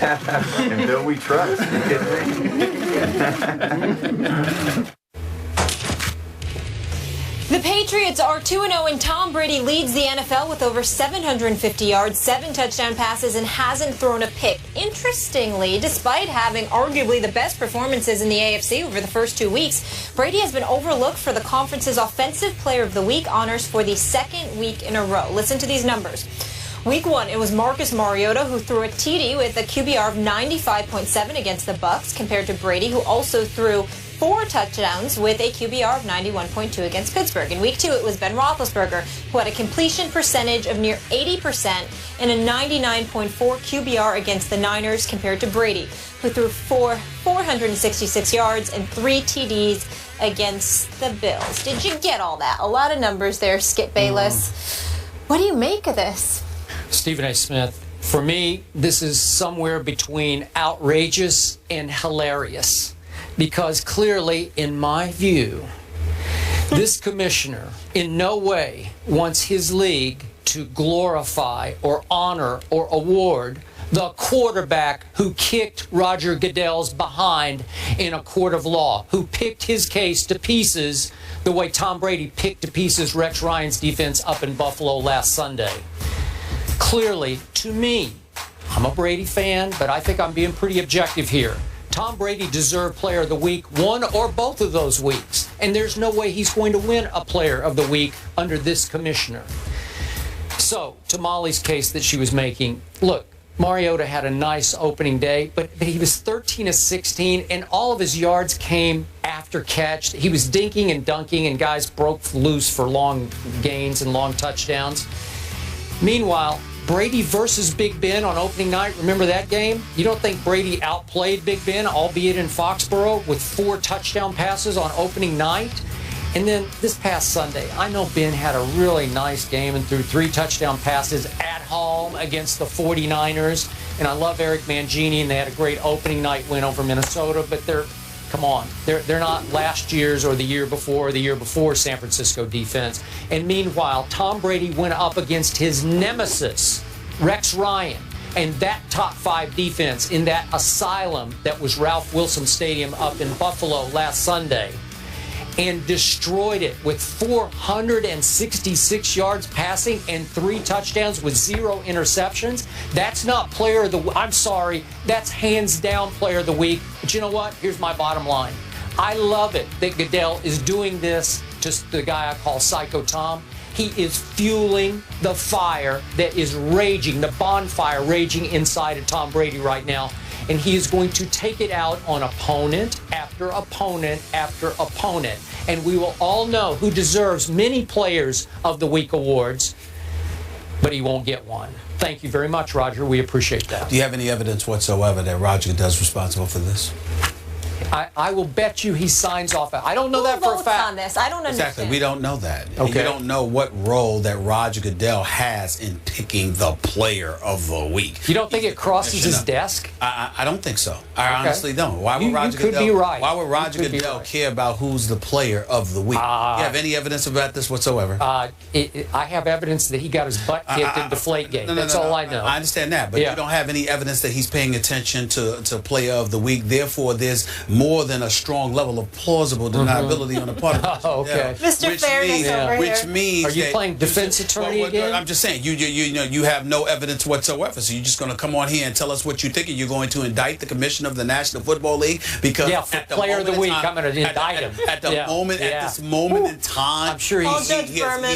And Bill we trust. You kidding me? The Patriots are 2-0 and Tom Brady leads the NFL with over 750 yards, 7 touchdown passes, and hasn't thrown a pick. Interestingly, despite having arguably the best performances in the AFC over the first 2 weeks, Brady has been overlooked for the conference's Offensive Player of the Week honors for the second week in a row. Listen to these numbers. Week 1, it was Marcus Mariota who threw a TD with a QBR of 95.7 against the Bucs, compared to Brady, who also threw 4 touchdowns with a QBR of 91.2 against Pittsburgh. In Week 2, it was Ben Roethlisberger, who had a completion percentage of near 80% and a 99.4 QBR against the Niners, compared to Brady, who threw 466 yards and 3 TDs against the Bills. Did you get all that? A lot of numbers there, Skip Bayless. What do you make of this? Stephen A. Smith, for me, this is somewhere between outrageous and hilarious. Because clearly, in my view, this commissioner in no way wants his league to glorify or honor or award the quarterback who kicked Roger Goodell's behind in a court of law, who picked his case to pieces the way Tom Brady picked to pieces Rex Ryan's defense up in Buffalo last Sunday. Clearly, to me, I'm a Brady fan, but I think I'm being pretty objective here. Tom Brady deserved Player of the Week one or both of those weeks, and there's no way he's going to win a Player of the Week under this commissioner. So, to Molly's case that she was making, look, Mariota had a nice opening day, but he was 13 of 16, and all of his yards came after catch. He was dinking and dunking, and guys broke loose for long gains and long touchdowns. Meanwhile, Brady versus Big Ben on opening night. Remember that game? You don't think Brady outplayed Big Ben, albeit in Foxborough, with 4 touchdown passes on opening night? And then this past Sunday, I know Ben had a really nice game and threw 3 touchdown passes at home against the 49ers. And I love Eric Mangini, and they had a great opening night win over Minnesota, but come on, they're not last year's or the year before San Francisco defense. And meanwhile, Tom Brady went up against his nemesis, Rex Ryan, and that top 5 defense in that asylum that was Ralph Wilson Stadium up in Buffalo last Sunday, and destroyed it with 466 yards passing and 3 touchdowns with 0 interceptions. That's not Player of the Week. I'm sorry. That's hands down Player of the Week. But you know what? Here's my bottom line. I love it that Goodell is doing this to the guy I call Psycho Tom. He is fueling the fire that is raging, the bonfire raging inside of Tom Brady right now. And he is going to take it out on opponent after opponent after opponent. And we will all know who deserves many Players of the Week awards, but he won't get one. Thank you very much, Roger. We appreciate that. Do you have any evidence whatsoever that Roger Goodell's responsible for this? I will bet you he signs off. I don't know that for a fact. On this? I don't understand. Exactly. We don't know that. Okay. You don't know what role that Roger Goodell has in picking the Player of the Week. You don't think it crosses his desk? I don't think so. I honestly don't. Why would Roger Goodell? Be right. Why would Roger Goodell care about who's the Player of the Week? You have any evidence about this whatsoever? I have evidence that he got his butt kicked in Deflategate. That's all I know. I understand that, but you don't have any evidence that he's paying attention to Player of the Week. Therefore, there's more than a strong level of plausible deniability on the part of okay. Mr. Fairness over here. Which means are you playing defense attorney again? I'm just saying you have no evidence whatsoever. So you're just going to come on here and tell us what you think, and you're going to indict the commissioner of the National Football League because for Player of the Week, I'm going to indict him at this moment in time. I'm sure he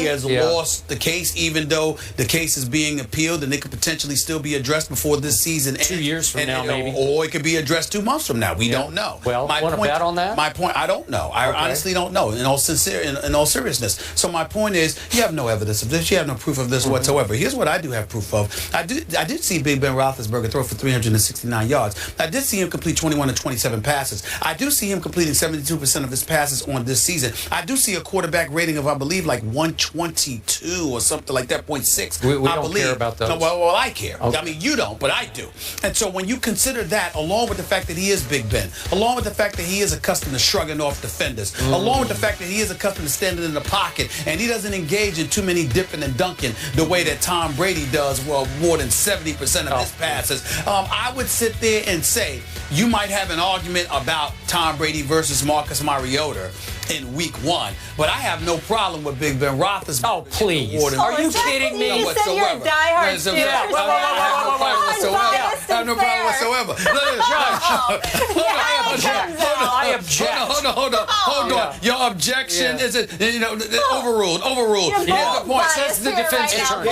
has lost the case, even though the case is being appealed, and it could potentially still be addressed before this season ends. 2 years from now, maybe, or it could be addressed 2 months from now. We don't know. Well, want to bet on that? My point, I don't know. I honestly don't know. In all seriousness. So my point is, you have no evidence of this. You have no proof of this whatsoever. Here's what I do have proof of. I did see Big Ben Roethlisberger throw for 369 yards. I did see him complete 21 of 27 passes. I do see him completing 72% of his passes on this season. I do see a quarterback rating of, I believe, like 122 or something like that, 0.6. We don't care about those. Well, I care. Okay. I mean, you don't, but I do. And so when you consider that, along with the fact that he is Big Ben, along along with the fact that he is accustomed to shrugging off defenders, along with the fact that he is accustomed to standing in the pocket, and he doesn't engage in too many dipping and dunking the way that Tom Brady does, well, more than 70% of his passes. I would sit there and say you might have an argument about Tom Brady versus Marcus Mariota in week 1, but I have no problem with Big Ben Roethlisberger. Oh, please. Are you kidding me? You said you're a diehard Steelers fan. I have no problem whatsoever. I object. Hold on. Your objection is overruled. Here's the point. Says the defense attorney.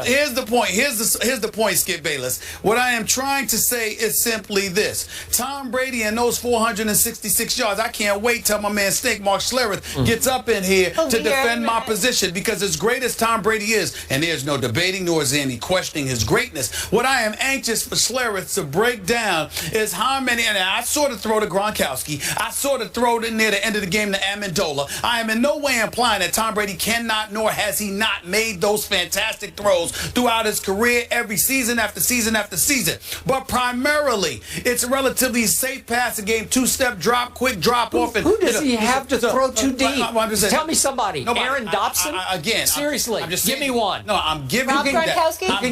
Here's the point. Here's the point, Skip Bayless. What I am trying to say is simply this: Tom Brady and those 466 yards. I can't wait till my man Mark Schlereth gets up in here to defend my position, because as great as Tom Brady is, and there's no debating nor is any questioning his greatness, what I am anxious for Schlereth to break down is how many, and I sort of throw to Gronkowski, I sort of throw it in there at the end of the game to Amendola. I am in no way implying that Tom Brady cannot, nor has he not made those fantastic throws throughout his career, every season after season after season. But primarily, it's a relatively safe passing game, two-step drop, quick drop off. And who does he have to throw too deep? Tell me somebody. Nobody. Aaron Dobson? Again. Seriously. I'm just give saying, me one. No, I'm giving you that. I'm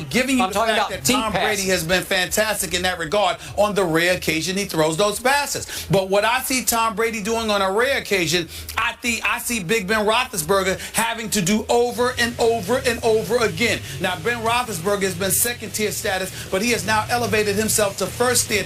giving you the fact that Tom Brady has been fantastic in that regard on the rare occasion he throws those passes. But what I see Tom Brady doing on a rare occasion, I see Big Ben Roethlisberger having to do over and over and over again. Now, Ben Roethlisberger has been second-tier status, but he has now elevated himself to first-tier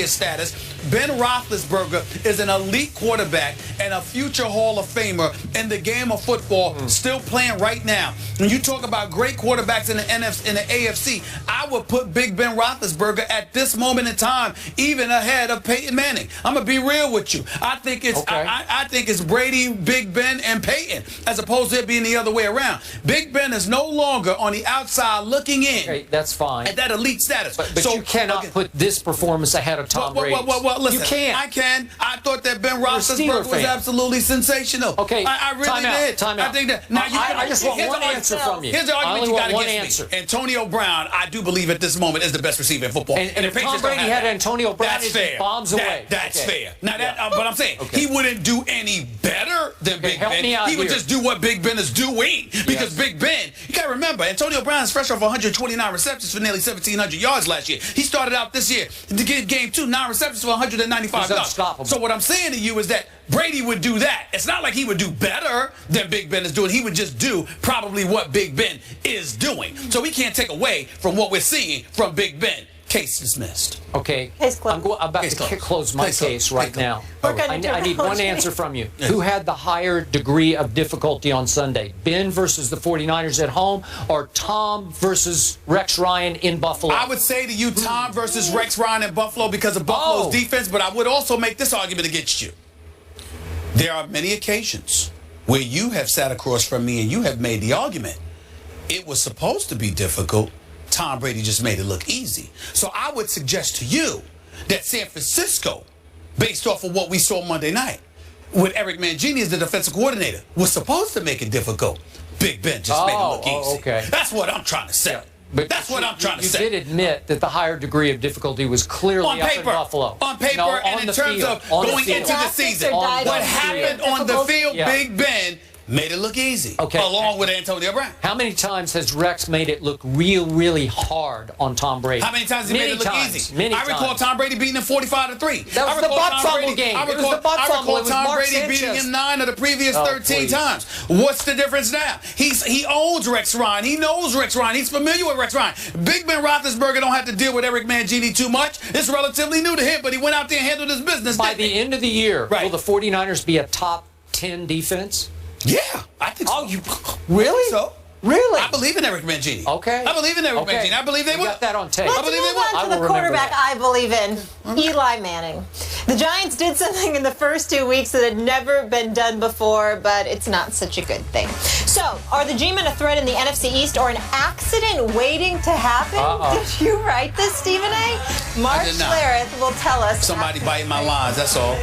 status. Ben Roethlisberger is an elite quarterback and a future Hall of Famer in the game of football, still playing right now. When you talk about great quarterbacks in the AFC, I would put Big Ben Roethlisberger at this moment in time even ahead of Peyton Manning. I'm gonna be real with you. I think it's I think it's Brady, Big Ben, and Peyton, as opposed to it being the other way around. Big Ben is no longer on the outside looking in. Okay, that's fine. At that elite status. But so, you cannot put this performance ahead of Tom Brady. Well, listen, you can't. I can. I thought that Ben Roethlisberger was absolutely sensational. Okay, I really did. Time out. I think that. Now I just want one answer from you. Here's the argument you got against me. Antonio Brown, I do believe at this moment is the best receiver in football. And if Tom Brady had Antonio Brown, that's fair. Bombs away. That's fair. Now but I'm saying he wouldn't do any better than Big Ben. He would just do what Big Ben is doing, because Big Ben. You got to remember, Antonio Brown is fresh off 129 receptions for nearly 1,700 yards last year. He started out this year to get game 2, 9 receptions for 195 yards. So what I'm saying to you is that Brady would do that. It's not like he would do better than Big Ben is doing. He would just do probably what Big Ben is doing. So we can't take away from what we're seeing from Big Ben. Case dismissed. Okay. I'm about to close my case right now. I need one answer from you. Who had the higher degree of difficulty on Sunday? Ben versus the 49ers at home, or Tom versus Rex Ryan in Buffalo? I would say to you, Tom versus Rex Ryan in Buffalo, because of Buffalo's defense, but I would also make this argument against you. There are many occasions where you have sat across from me and you have made the argument. It was supposed to be difficult. Tom Brady just made it look easy. So I would suggest to you that San Francisco, based off of what we saw Monday night, with Eric Mangini as the defensive coordinator, was supposed to make it difficult. Big Ben just made it look easy. Okay. That's what I'm trying to say. Yeah. But that's what I'm trying to say. You did admit that the higher degree of difficulty was clearly up in Buffalo. On paper, and in terms of going into the season. What happened on the field, Big Ben made it look easy, along with Antonio Brown. How many times has Rex made it look really hard on Tom Brady? How many times has he made it look easy? I recall Tom Brady beating him 45-3. That was the butt fumble game. I recall Tom Brady beating him 9 of the previous 13 times. What's the difference now? He owns Rex Ryan. He knows Rex Ryan. He's familiar with Rex Ryan. Big Ben Roethlisberger don't have to deal with Eric Mangini too much. It's relatively new to him, but he went out there and handled his business. By the end of the year, will the 49ers be a top 10 defense? Yeah, I think so. Oh, you really? I think so. Really? I believe in Eric Mangini. Okay. I believe in Eric Mangini. I believe they will. Got that on tape. Let's move on to the quarterback I believe in, Eli Manning. The Giants did something in the first 2 weeks that had never been done before, but it's not such a good thing. So, are the G-Men a threat in the NFC East or an accident waiting to happen? Did you write this, Stephen A? Mark Schlereth will tell us. Somebody biting my lines, that's all.